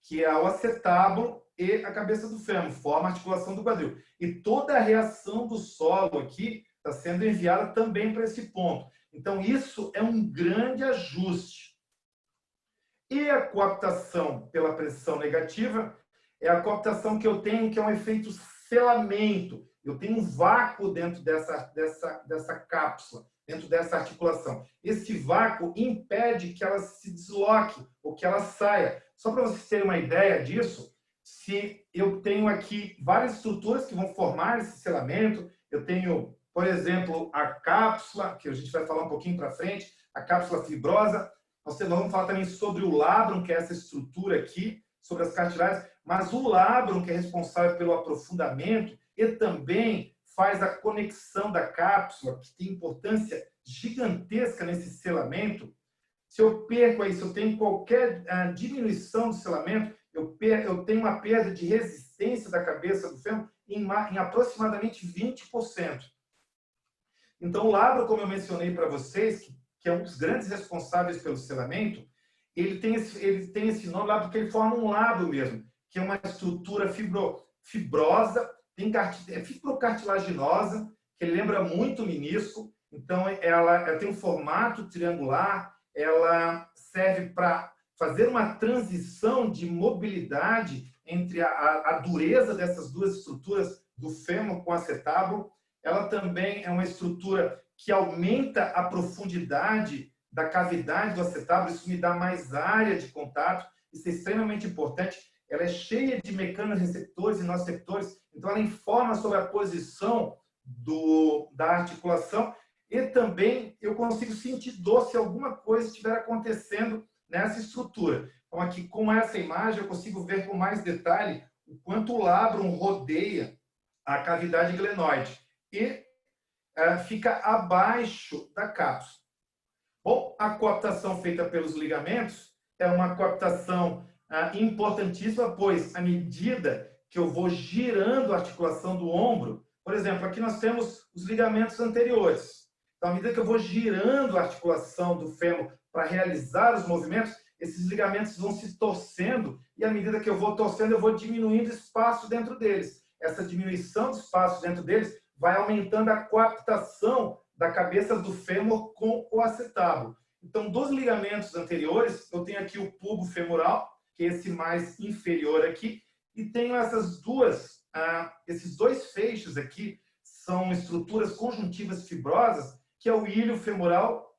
que é o acetábulo e a cabeça do fêmur, forma a articulação do quadril. E toda a reação do solo aqui está sendo enviada também para esse ponto. Então, isso é um grande ajuste. E a coaptação pela pressão negativa é a coaptação que eu tenho, que é um efeito selamento. Eu tenho um vácuo dentro dessa cápsula, dentro dessa articulação. Esse vácuo impede que ela se desloque ou que ela saia. Só para vocês terem uma ideia disso, se eu tenho aqui várias estruturas que vão formar esse selamento, eu tenho, por exemplo, a cápsula, que a gente vai falar um pouquinho para frente, a cápsula fibrosa. Nós vamos falar também sobre o labrum, que é essa estrutura aqui, sobre as cartilagens, mas o labrum, que é responsável pelo aprofundamento e também faz a conexão da cápsula, que tem importância gigantesca nesse selamento. Se eu perco aí, se eu tenho qualquer diminuição do selamento, eu tenho uma perda de resistência da cabeça do fêmur em aproximadamente 20%. Então, o labrum, como eu mencionei para vocês, que é um dos grandes responsáveis pelo selamento, ele tem esse nome lá porque ele forma um labro mesmo, que é uma estrutura fibrosa, é fibrocartilaginosa, que lembra muito o menisco. Então, ela tem um formato triangular, ela serve para fazer uma transição de mobilidade entre a dureza dessas duas estruturas do fêmur com o acetábulo. Ela também é uma estrutura que aumenta a profundidade da cavidade do acetábulo, isso me dá mais área de contato, isso é extremamente importante. Ela é cheia de mecanorreceptores e nociceptores, então ela informa sobre a posição da articulação e também eu consigo sentir dor se alguma coisa estiver acontecendo nessa estrutura. Então aqui com essa imagem eu consigo ver com mais detalhe o quanto o labrum rodeia a cavidade glenoide e fica abaixo da cápsula. Bom, a coaptação feita pelos ligamentos é uma coaptação importantíssima, pois à medida que eu vou girando a articulação do ombro, por exemplo, aqui nós temos os ligamentos anteriores. Então, à medida que eu vou girando a articulação do fêmur para realizar os movimentos, esses ligamentos vão se torcendo e à medida que eu vou torcendo, eu vou diminuindo espaço dentro deles. Essa diminuição de espaço dentro deles vai aumentando a coaptação da cabeça do fêmur com o acetábulo. Então, dos ligamentos anteriores, eu tenho aqui o pubo femoral, que é esse mais inferior aqui, e tenho esses dois feixes aqui, são estruturas conjuntivas fibrosas, que é o ilho femoral,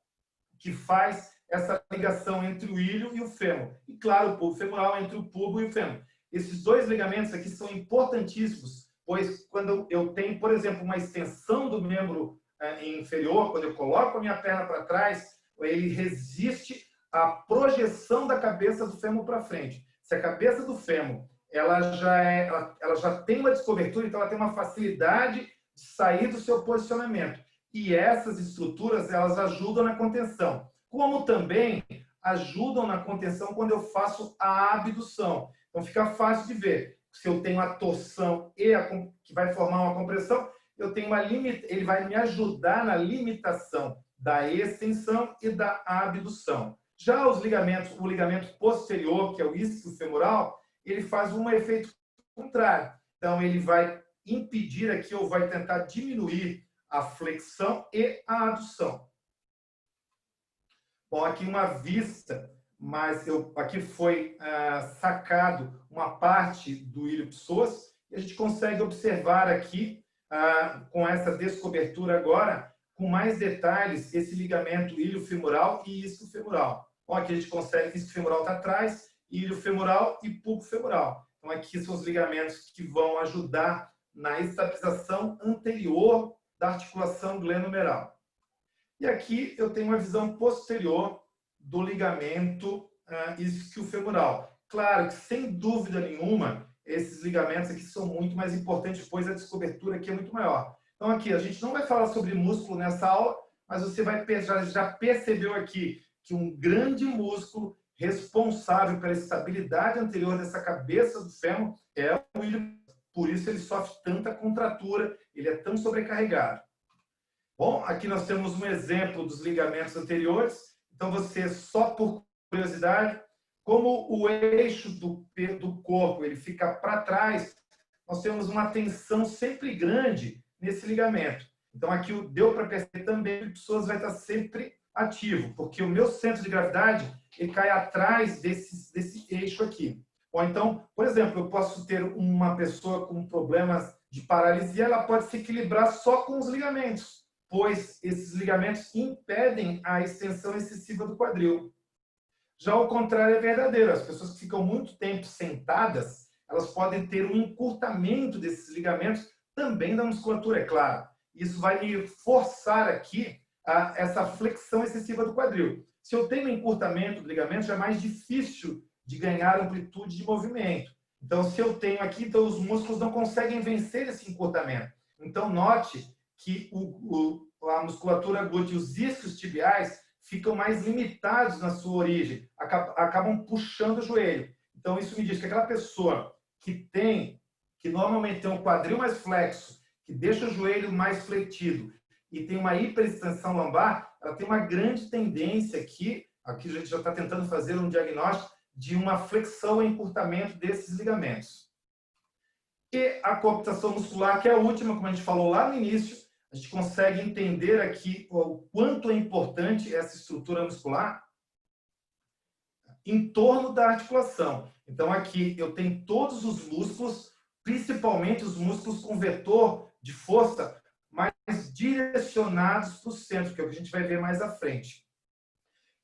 que faz essa ligação entre o ilho e o fêmur. E, claro, o pubo femoral entre o pubo e o fêmur. Esses dois ligamentos aqui são importantíssimos, pois quando eu tenho, por exemplo, uma extensão do membro inferior, quando eu coloco a minha perna para trás, ele resiste à projeção da cabeça do fêmur para frente. Se a cabeça do fêmur ela já tem uma descobertura, então ela tem uma facilidade de sair do seu posicionamento. E essas estruturas, elas ajudam na contenção. Como também ajudam na contenção quando eu faço a abdução. Então fica fácil de ver. Se eu tenho a torção que vai formar uma compressão, eu tenho ele vai me ajudar na limitação da extensão e da abdução. Já o ligamento posterior, que é o isquiofemoral, ele faz um efeito contrário. Então, ele vai impedir aqui, ou vai tentar diminuir a flexão e a adução. Bom, aqui uma vista, mas aqui foi sacado uma parte do ilho psoas, e a gente consegue observar aqui, com essa descobertura agora, com mais detalhes, esse ligamento ilho-femoral e isquiofemoral. Bom, aqui a gente consegue, isquiofemoral está atrás, ilho-femoral e pubo-femoral. Então, aqui são os ligamentos que vão ajudar na estabilização anterior da articulação glenohumeral. E aqui eu tenho uma visão posterior do ligamento isquiofemoral. Claro que, sem dúvida nenhuma, esses ligamentos aqui são muito mais importantes, pois a descobertura aqui é muito maior. Então, aqui, a gente não vai falar sobre músculo nessa aula, mas você já percebeu aqui que um grande músculo responsável pela estabilidade anterior dessa cabeça do fêmur é o ilho. Por isso ele sofre tanta contratura, ele é tão sobrecarregado. Bom, aqui nós temos um exemplo dos ligamentos anteriores. Então, você, só por curiosidade, como o eixo do corpo ele fica para trás, nós temos uma tensão sempre grande nesse ligamento. Então, aqui deu para perceber também que o psoas vai estar sempre ativo, porque o meu centro de gravidade ele cai atrás desse eixo aqui. Ou então, por exemplo, eu posso ter uma pessoa com problemas de paralisia, ela pode se equilibrar só com os ligamentos, pois esses ligamentos impedem a extensão excessiva do quadril. Já o contrário é verdadeiro. As pessoas que ficam muito tempo sentadas, elas podem ter um encurtamento desses ligamentos, também da musculatura, é claro. Isso vai me forçar aqui essa flexão excessiva do quadril. Se eu tenho um encurtamento do ligamento, já é mais difícil de ganhar amplitude de movimento. Então, se eu tenho aqui, então os músculos não conseguem vencer esse encurtamento. Então, note que a musculatura glútea e os isquios tibiais ficam mais limitados na sua origem, acabam puxando o joelho. Então, isso me diz que aquela pessoa que normalmente tem um quadril mais flexo, que deixa o joelho mais fletido e tem uma hiperextensão lombar, ela tem uma grande tendência aqui a gente já está tentando fazer um diagnóstico de uma flexão e encurtamento desses ligamentos. E a cooptação muscular, que é a última, como a gente falou lá no início, a gente consegue entender aqui o quanto é importante essa estrutura muscular em torno da articulação. Então, aqui eu tenho todos os músculos, principalmente os músculos com vetor de força mais direcionados para o centro, que é o que a gente vai ver mais à frente.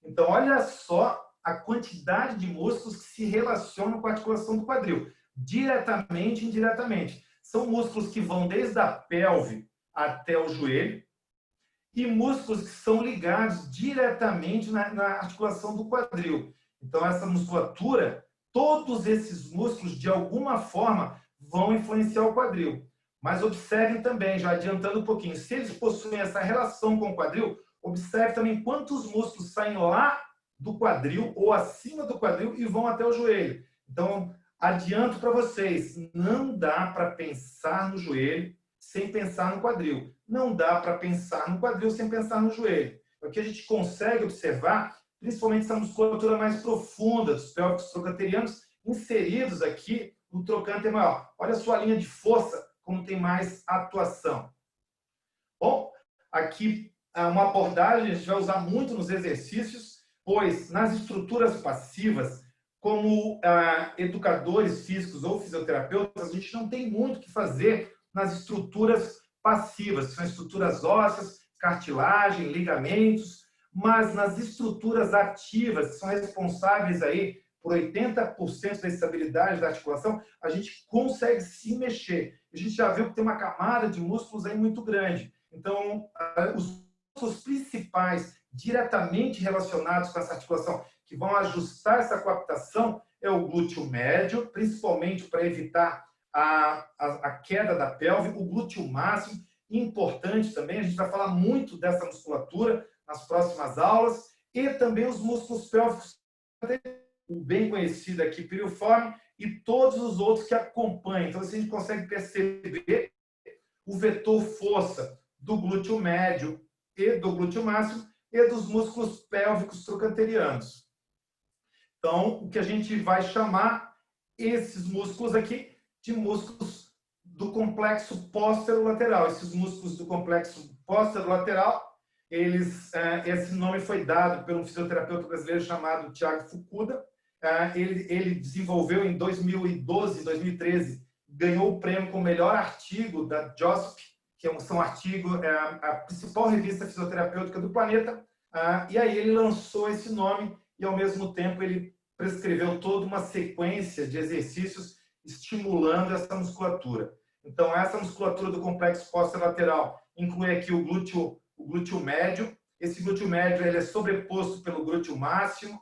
Então, olha só a quantidade de músculos que se relacionam com a articulação do quadril, diretamente e indiretamente. São músculos que vão desde a pelve até o joelho e músculos que são ligados diretamente na articulação do quadril. Então, essa musculatura, todos esses músculos, de alguma forma, vão influenciar o quadril. Mas observem também, já adiantando um pouquinho, se eles possuem essa relação com o quadril, observe também quantos músculos saem lá do quadril ou acima do quadril e vão até o joelho. Então, adianto para vocês, não dá para pensar no joelho sem pensar no quadril. Não dá para pensar no quadril sem pensar no joelho. Aqui a gente consegue observar, principalmente essa musculatura mais profunda dos pélvicos trocanterianos, inseridos aqui no trocânter maior. Olha a sua linha de força, como tem mais atuação. Bom, aqui uma abordagem a gente vai usar muito nos exercícios, pois nas estruturas passivas, como educadores físicos ou fisioterapeutas, a gente não tem muito o que fazer nas estruturas passivas, que são estruturas ósseas, cartilagem, ligamentos, mas nas estruturas ativas, que são responsáveis aí por 80% da estabilidade da articulação, a gente consegue se mexer. A gente já viu que tem uma camada de músculos aí muito grande. Então, os músculos principais diretamente relacionados com essa articulação, que vão ajustar essa coaptação, é o glúteo médio, principalmente para evitar a queda da pelve, o glúteo máximo, importante também, a gente vai falar muito dessa musculatura nas próximas aulas, e também os músculos pélvicos, o bem conhecido aqui, piriforme, e todos os outros que acompanham. Então, assim, a gente consegue perceber o vetor força do glúteo médio e do glúteo máximo e dos músculos pélvicos trocanterianos. Então, o que a gente vai chamar esses músculos aqui de músculos do complexo póstero-lateral. Esses músculos do complexo póstero-lateral, esse nome foi dado por um fisioterapeuta brasileiro chamado Thiago Fukuda. Ele desenvolveu em 2012, 2013, ganhou o prêmio como melhor artigo da JOSP, que é um artigo, a principal revista fisioterapêutica do planeta, e aí ele lançou esse nome e, ao mesmo tempo, ele prescreveu toda uma sequência de exercícios estimulando essa musculatura. Então, essa musculatura do complexo póstero-lateral inclui aqui o glúteo médio. Esse glúteo médio ele é sobreposto pelo glúteo máximo.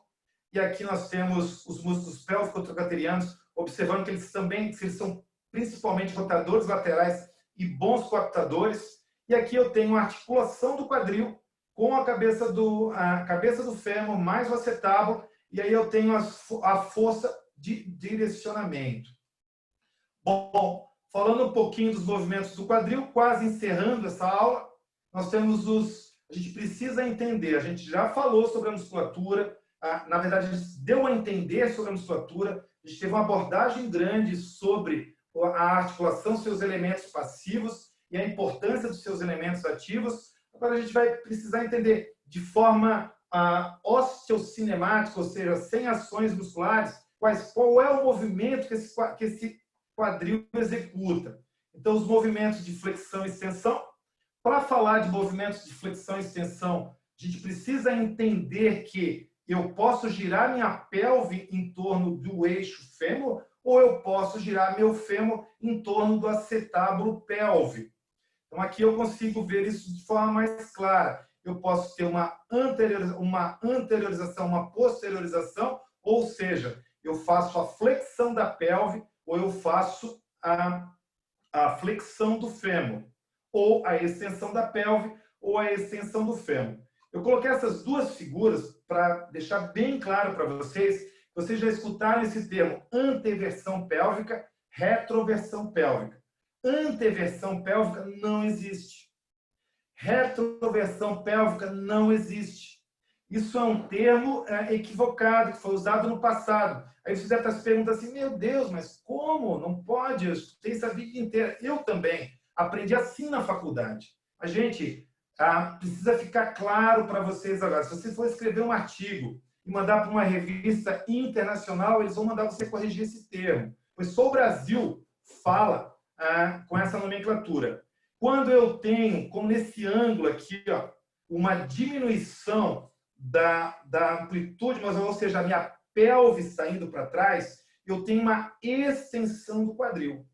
E aqui nós temos os músculos pélvico-trocanterianos, observando que eles são principalmente rotadores laterais e bons coaptadores. E aqui eu tenho a articulação do quadril com a cabeça do fêmur mais o acetábulo, e aí eu tenho a força de direcionamento. Bom, falando um pouquinho dos movimentos do quadril, quase encerrando essa aula, nós temos a gente precisa entender, a gente já falou sobre a musculatura, na verdade, a gente deu a entender sobre a musculatura, a gente teve uma abordagem grande sobre a articulação, seus elementos passivos e a importância dos seus elementos ativos. Agora a gente vai precisar entender de forma osteocinemática, ou seja, sem ações musculares, qual é o movimento que esse quadril executa. Então, os movimentos de flexão e extensão. Para falar de movimentos de flexão e extensão, a gente precisa entender que eu posso girar minha pelve em torno do eixo fêmur ou eu posso girar meu fêmur em torno do acetábulo pélvico. Então, aqui eu consigo ver isso de forma mais clara. Eu posso ter uma anteriorização, uma posteriorização, ou seja, eu faço a flexão da pelve ou eu faço a flexão do fêmur, ou a extensão da pelve ou a extensão do fêmur. Eu coloquei essas duas figuras para deixar bem claro para vocês. Vocês já escutaram esse termo anteversão pélvica, retroversão pélvica. Anteversão pélvica não existe. Retroversão pélvica não existe. Isso é um termo equivocado, que foi usado no passado. Aí você deve estar se perguntando assim, meu Deus, mas como? Não pode, eu estudei isso a vida inteira. Eu também aprendi assim na faculdade. A gente precisa ficar claro para vocês agora. Se você for escrever um artigo e mandar para uma revista internacional, eles vão mandar você corrigir esse termo. Pois só o Brasil fala com essa nomenclatura. Quando eu tenho, como nesse ângulo aqui, ó, uma diminuição da amplitude, ou seja, a minha pelve saindo para trás, eu tenho uma extensão do quadril.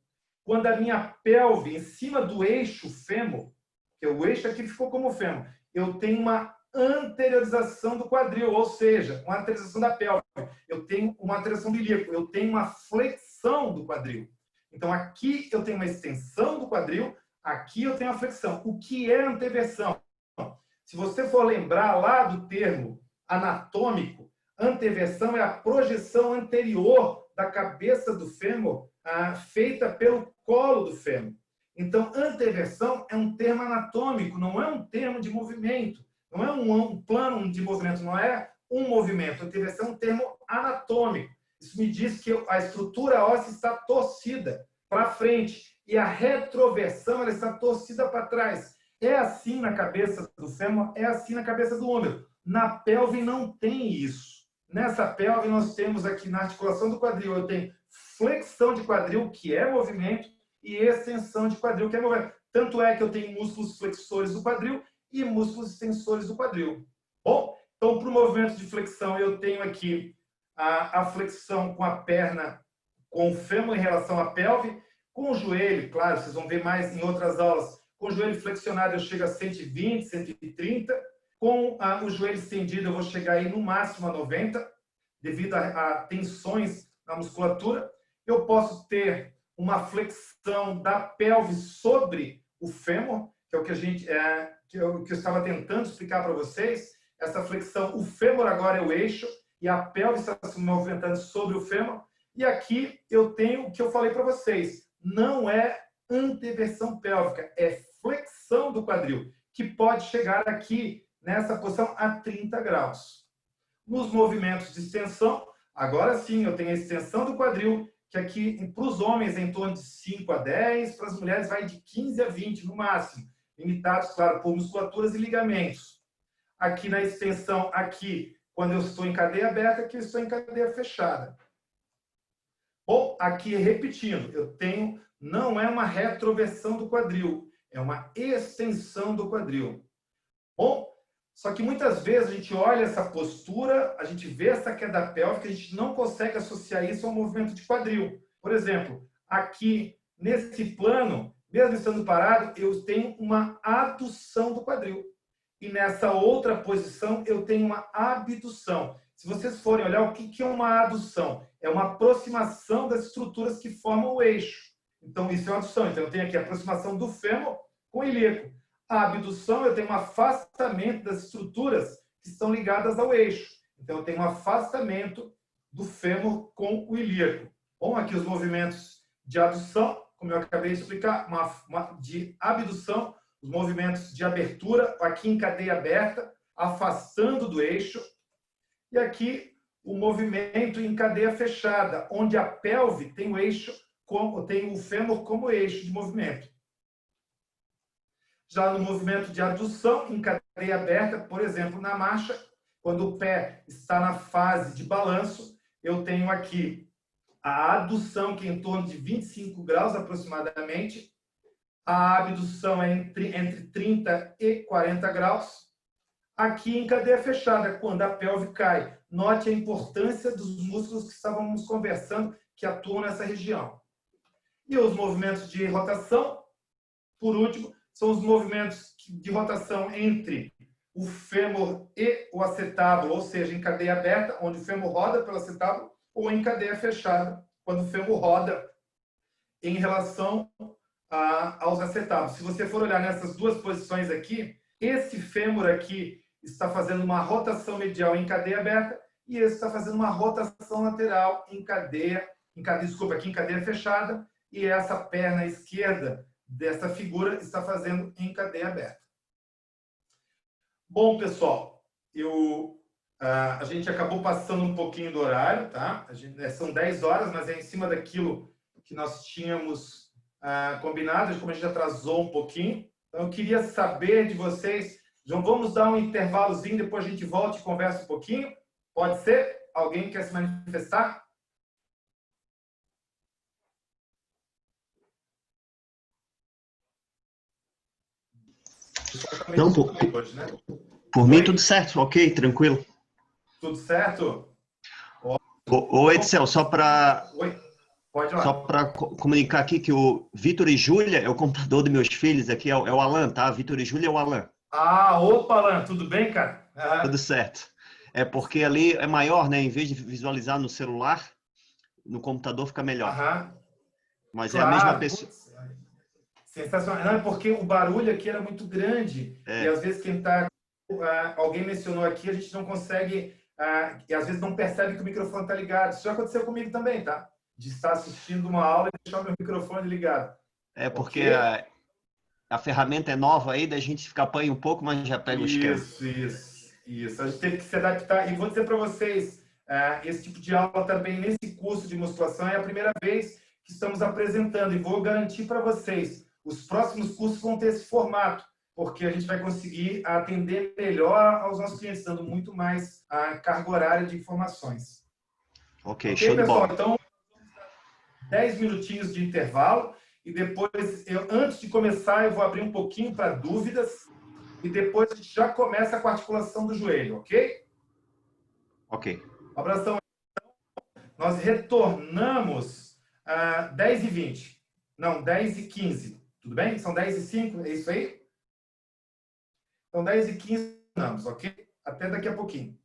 Quando a minha pelve em cima do eixo fêmur, que o eixo aqui ficou como fêmur, eu tenho uma anteriorização do quadril, ou seja, uma anteriorização da pelve. Eu tenho uma anteriorização do ilíaco, eu tenho uma flexão do quadril. Então, aqui eu tenho uma extensão do quadril, aqui eu tenho a flexão. O que é anteversão? Se você for lembrar lá do termo anatômico, anteversão é a projeção anterior da cabeça do fêmur feita pelo colo do fêmur. Então, anteversão é um termo anatômico, não é um termo de movimento, não é um plano de movimento, não é um movimento. Anteversão é um termo anatômico. Isso me diz que a estrutura óssea está torcida para frente e a retroversão ela está torcida para trás. É assim na cabeça do fêmur, é assim na cabeça do húmero. Na pelve não tem isso. Nessa pelve nós temos aqui na articulação do quadril, eu tenho flexão de quadril, que é movimento, e extensão de quadril, que é movimento. Tanto é que eu tenho músculos flexores do quadril e músculos extensores do quadril. Bom, então para o movimento de flexão eu tenho aqui a flexão com a perna, com o fêmur em relação à pelve, com o joelho, claro, vocês vão ver mais em outras aulas, com o joelho flexionado eu chego a 120, 130, com o joelho estendido eu vou chegar aí no máximo a 90, devido a tensões na musculatura. Eu posso ter uma flexão da pelve sobre o fêmur, que é o que que eu estava tentando explicar para vocês. Essa flexão, o fêmur agora é o eixo e a pelve está se movimentando sobre o fêmur. E aqui eu tenho o que eu falei para vocês. Não é anteversão pélvica, é flexão do quadril, que pode chegar aqui nessa posição a 30 graus. Nos movimentos de extensão, agora sim, eu tenho a extensão do quadril, que aqui para os homens é em torno de 5 a 10, para as mulheres vai de 15 a 20 no máximo, limitados, claro, por musculaturas e ligamentos. Aqui na extensão, aqui, quando eu estou em cadeia aberta, aqui eu estou em cadeia fechada. Bom, aqui repetindo, eu tenho, não é uma retroversão do quadril, é uma extensão do quadril. Bom, só que muitas vezes a gente olha essa postura, a gente vê essa queda pélvica, a gente não consegue associar isso ao movimento de quadril. Por exemplo, aqui nesse plano, mesmo estando parado, eu tenho uma adução do quadril. E nessa outra posição, eu tenho uma abdução. Se vocês forem olhar, o que é uma adução? É uma aproximação das estruturas que formam o eixo. Então, isso é uma adução. Então, eu tenho aqui a aproximação do fêmur com o ilíaco. A abdução, eu tenho um afastamento das estruturas que estão ligadas ao eixo. Então, eu tenho um afastamento do fêmur com o ilíaco. Bom, aqui os movimentos de adução, como eu acabei de explicar, de abdução, os movimentos de abertura, aqui em cadeia aberta, afastando do eixo. E aqui o movimento em cadeia fechada, onde a pelve tem o eixo, tem o fêmur como eixo de movimento. Já no movimento de adução, em cadeia aberta, por exemplo, na marcha, quando o pé está na fase de balanço, eu tenho aqui a adução, que é em torno de 25 graus aproximadamente, A abdução é entre 30 e 40 graus. Aqui em cadeia fechada, quando a pelve cai. Note a importância dos músculos que estávamos conversando, que atuam nessa região. E os movimentos de rotação, por último, são os movimentos de rotação entre o fêmur e o acetábulo, ou seja, em cadeia aberta, onde o fêmur roda pelo acetábulo, ou em cadeia fechada, quando o fêmur roda em relação aos acetábulos. Se você for olhar nessas duas posições aqui, esse fêmur aqui está fazendo uma rotação medial em cadeia aberta e esse está fazendo uma rotação lateral em cadeia fechada, e essa perna esquerda dessa figura está fazendo em cadeia aberta. Bom, pessoal, a gente acabou passando um pouquinho do horário, tá? São 10 horas, mas é em cima daquilo que nós tínhamos combinado, como a gente atrasou um pouquinho. Então, eu queria saber de vocês, então vamos dar um intervalozinho, depois a gente volta e conversa um pouquinho. Pode ser? Alguém quer se manifestar? Não, Hoje, né? por mim tudo certo, ok, tranquilo. Tudo certo? Ô Edsel, só para Oi, pode lá. comunicar aqui que o Vitor e Júlia é o computador dos meus filhos aqui, é o Alan, tá? Vitor e Júlia é o Alan. Opa, Alan, tudo bem, cara? Tudo certo. É porque ali é maior, né? Em vez de visualizar no celular, no computador fica melhor. Mas claro, é a mesma pessoa. Putz, sensacional. Não, é porque o barulho aqui era muito grande. E às vezes alguém mencionou aqui, a gente não consegue, e às vezes não percebe que o microfone está ligado. Isso já aconteceu comigo também, tá? De estar assistindo uma aula e deixar o meu microfone ligado. É porque a ferramenta é nova aí, da gente fica apanha um pouco, mas já pega o esquema. Isso. A gente teve que se adaptar. E vou dizer para vocês, esse tipo de aula também nesse curso de musculação é a primeira vez que estamos apresentando. E vou garantir para vocês, os próximos cursos vão ter esse formato, porque a gente vai conseguir atender melhor aos nossos clientes, dando muito mais carga horária de informações. Ok, show de bola. Então, 10 minutinhos de intervalo. E depois, antes de começar, eu vou abrir um pouquinho para dúvidas. E depois a gente já começa com a articulação do joelho, ok? Ok. Um abração. Nós retornamos 10h20. Não, 10h15. Tudo bem? São 10h05, é isso aí? Então, 10h15, ok? Até daqui a pouquinho.